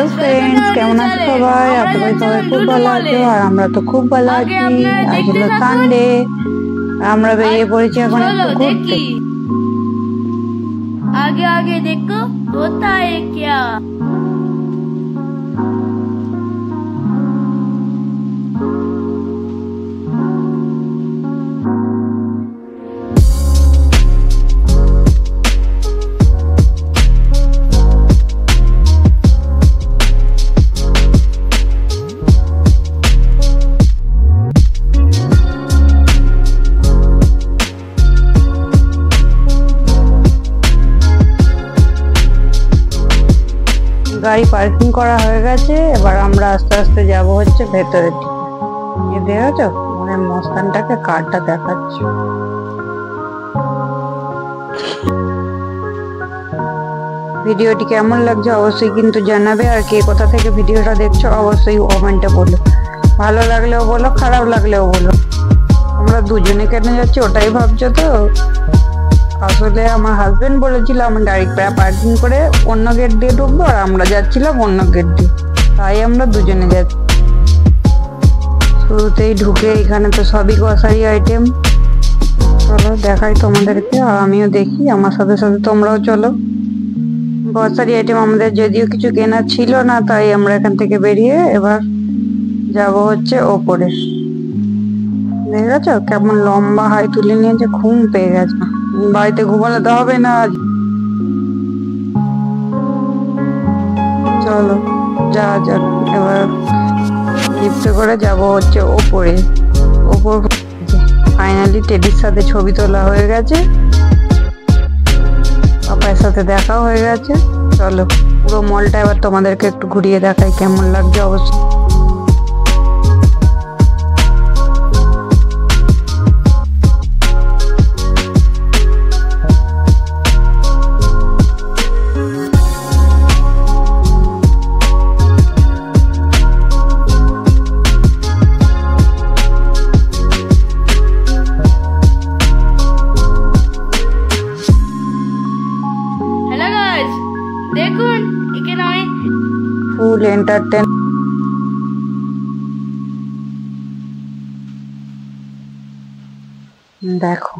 Hello friends, কেমন আছো সবাই? আশা করি সবাই খুব ভালো আছো, আর আমরা তো খুব ভালো আছি। আজ হলো সানডে, আমরা বেরিয়ে পড়েছি এখন একটু ঘুরতে। आगे आगे देखो होता है क्या। গাড়ি পার্কিং করা হয়ে গেছে, এবার আমরা আস্তে আস্তে যাব হচ্ছে ভেতরের দিকে। দেখেছো মানে মস্তানটাকে কারটা দেখাচ্ছে। ভিডিওটি কেমন লাগছে অবশ্যই কিন্তু জানাবে, আর কে কোথা থেকে ভিডিওটা দেখছো অবশ্যই কমেন্টে বলো। ভালো লাগলেও বলো, খারাপ লাগলেও বলো। আমরা দুজনে কেন যাচ্ছি ওটাই ভাবছো তো? আসলে আমার হাজবেন্ড বলেছিল আমি গাড়ি পার্কিং করে অন্য গেট দিয়ে ঢুকবো, আর আমরা যাচ্ছিলাম অন্য গেট দিয়ে, তাই আমরা দুজনে যাচ্ছি। শুরুতেই ঢুকে এখানে তো সবই গ্রসারি আইটেম। চলো দেখাই তোমাদেরকে, আর আমিও দেখি, আমার সাথে সাথে তোমরাও চলো। গ্রসারি আইটেম আমাদের যদিও কিছু কেনার ছিল না, তাই আমরা এখান থেকে বেরিয়ে এবার যাব হচ্ছে ওপরে। দেখেছো কেমন লম্বা হাই তুলে নিয়েছে, ঘুম পেয়ে গেছে। বাড়িতে ঘুমালে তো হবে না আজ। চলো যা যাক, এবার লিফটে করে যাব হচ্ছে ওপরে। ওপর ফাইনালি টেডির সাথে ছবি তোলা হয়ে গেছে, পাপার সাথে দেখাও হয়ে গেছে। চলো পুরো মলটা এবার তোমাদেরকে একটু ঘুরিয়ে দেখাই কেমন লাগছে অবশ্যই। দেখুন এখানে আমি ফুল এন্টারটেন। দেখো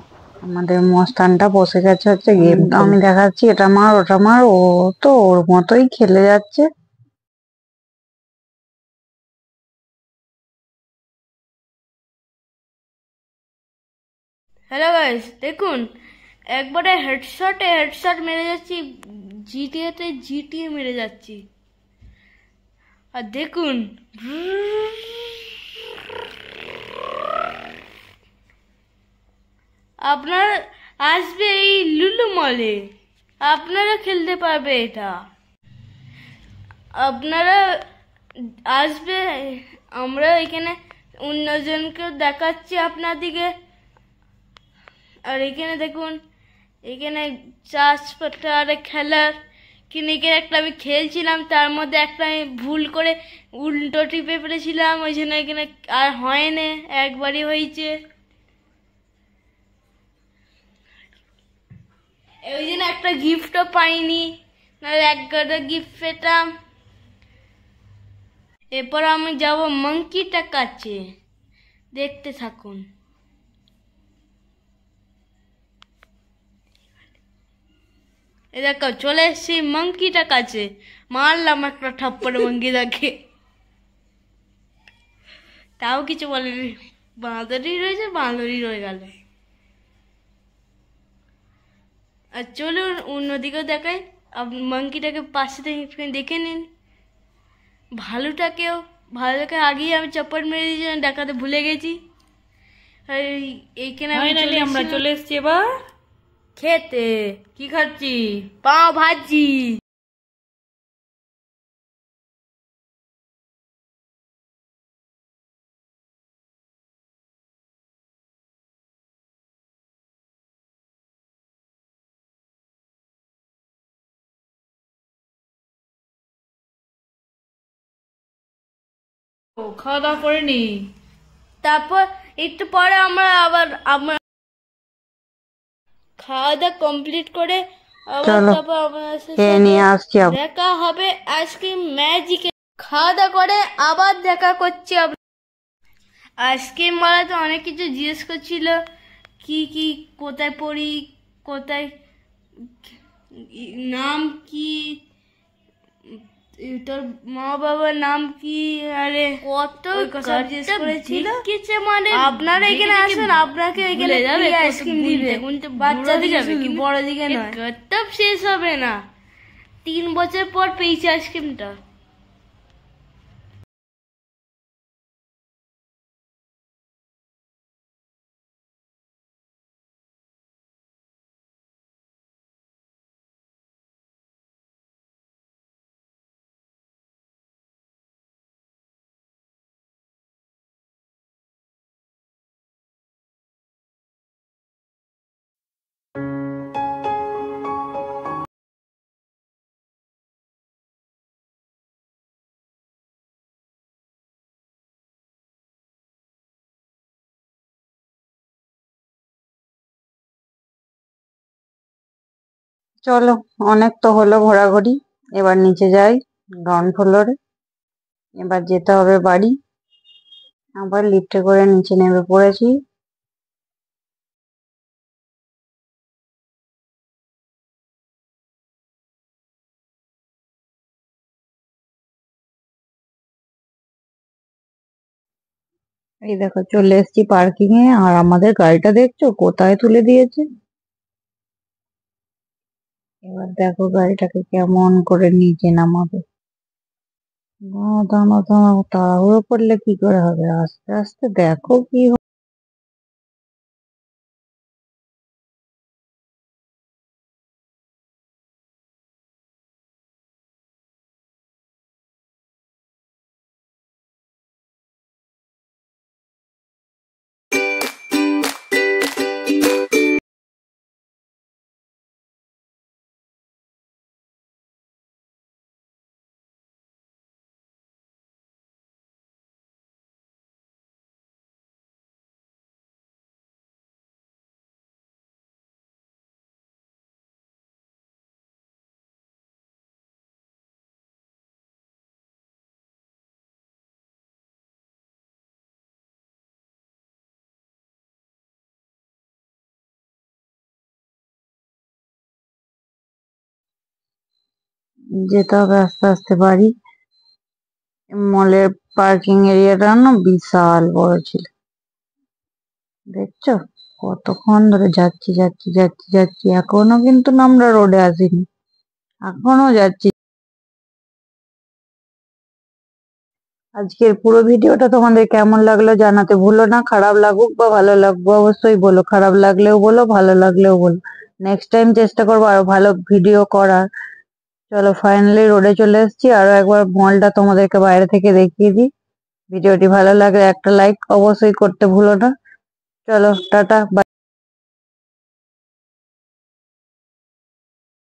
আমাদের মস্তানটা বসে গেছে হচ্ছে গেম। আমি দেখাচ্ছি এটা মার ওটা মার, ও তো ওর মতোই খেলে যাচ্ছে। হ্যালো গাইস, দেখুন একবারে হেডশট মেরে যাচ্ছি, জিটিএ মেরে যাচ্ছি। আর দেখুন আপনারা আসবে এই লুলু মলে, আপনারা খেলতে পারবে এটা। আপনারা আসবে, আমরা এখানে অন্যজনকে দেখাচ্ছি আপনার দিকে। আর এখানে দেখুন, এখানে চাষপাতার খেলার কিনে একটা আমি খেলছিলাম, তার মধ্যে একটা আমি ভুল করে উল্টো টিপে পড়েছিলাম, ওই জন্য এখানে আর হয় না, একবারই হয়েছে। ওই জন্য একটা গিফটও পাইনি, নাহলে একটা গিফট পেতাম। এরপর আমি যাব মাঙ্কিটার কাছে, দেখতে থাকুন। এ দেখো চলে এসছি মাঙ্কিটার কাছে, মারলাম একটা থাপ্পড় মাঙ্কিটাকে, তাও কিছু বলেনি। বাঁদরই রয়েছে, বাঁদরই রয়ে গেল। আর চলুন অন্যদিকেও দেখাই, মাঙ্কিটাকে পাশে থেকে দেখে নিন। ভালুটাকে আগেই আমি চপ্পল মেরে দিয়েছিলাম, দেখাতে ভুলে গেছি। আর এইখানে আমরা চলে এসছি এবার খেতে। কি খাচ্ছি? পাও ভাজি। খাওয়া দাওয়া করে নি, তারপর একটু পরে আমরা খাওয়া দাওয়া কমপ্লিট করে আবার চলো তারপর আপনাদের খেয়ে সাথে নিয়ে আসছি আবার। দেখা হবে আইসক্রিম ম্যাজিকে। খাওয়া দাওয়া করে আবার দেখা করছি। আইসক্রিম মারা তো অনেক কিছু জিজ্ঞেস করছিল, কি কি কোথায় পড়ি, কোথায় নাম কি, তোর মা বাবার নাম কি, আরে কত কথা জিজ্ঞেস করেছিল। কিছু মানে আপনারা এখানে আসুন, আপনাকে এখানে আইসক্রিম দিবে, বাচ্চা দিকে শুধু, বড় দিকে নয়। কত শেষ হবে না, 3 বছর পর পেয়েছি আইসক্রিমটা। চলো অনেক তো হলো ঘোরাঘুরি, এবার নিচে যাই গ্রাউন্ড ফ্লোরে। এবার যেতে হবে বাড়ি। আবার লিফটে করে নিচে নেমে পড়েছি। এই দেখো চলে এসেছি পার্কিং এ, আর আমাদের গাড়িটা দেখছো কোথায় তুলে দিয়েছে। এবার দেখো গাড়িটাকে কেমন করে নিচে নামাবে। দাঁড়াও দাঁড়াও, তাড়াহুড়ো করলে কি করে হবে, আস্তে আস্তে দেখো কি যেতে হবে আস্তে আস্তে বাড়ি। মলের পার্কিং এরিয়াটা না বিশাল বড় ছিল, দেখছো কতক্ষণ ধরে যাচ্ছি যাচ্ছি যাচ্ছি যাচ্ছি, এখনো কিন্তু আমরা রোডে আসিনি, এখনো যাচ্ছি। আজকের পুরো ভিডিওটা তোমাদের কেমন লাগলো জানাতে ভুলো না। খারাপ লাগুক বা ভালো লাগবে অবশ্যই বলো, খারাপ লাগলেও বলো ভালো লাগলেও বলো। নেক্সট টাইম চেষ্টা করবো আরো ভালো ভিডিও করার। চলো ফাইনালি রোডে চলে এসেছি, আরো একবার মলটা তোমাদেরকে বাইরে থেকে দেখিয়ে দিই। ভিডিওটি ভালো লাগলে একটা লাইক অবশ্যই করতে ভুলো না। চলো টাটা।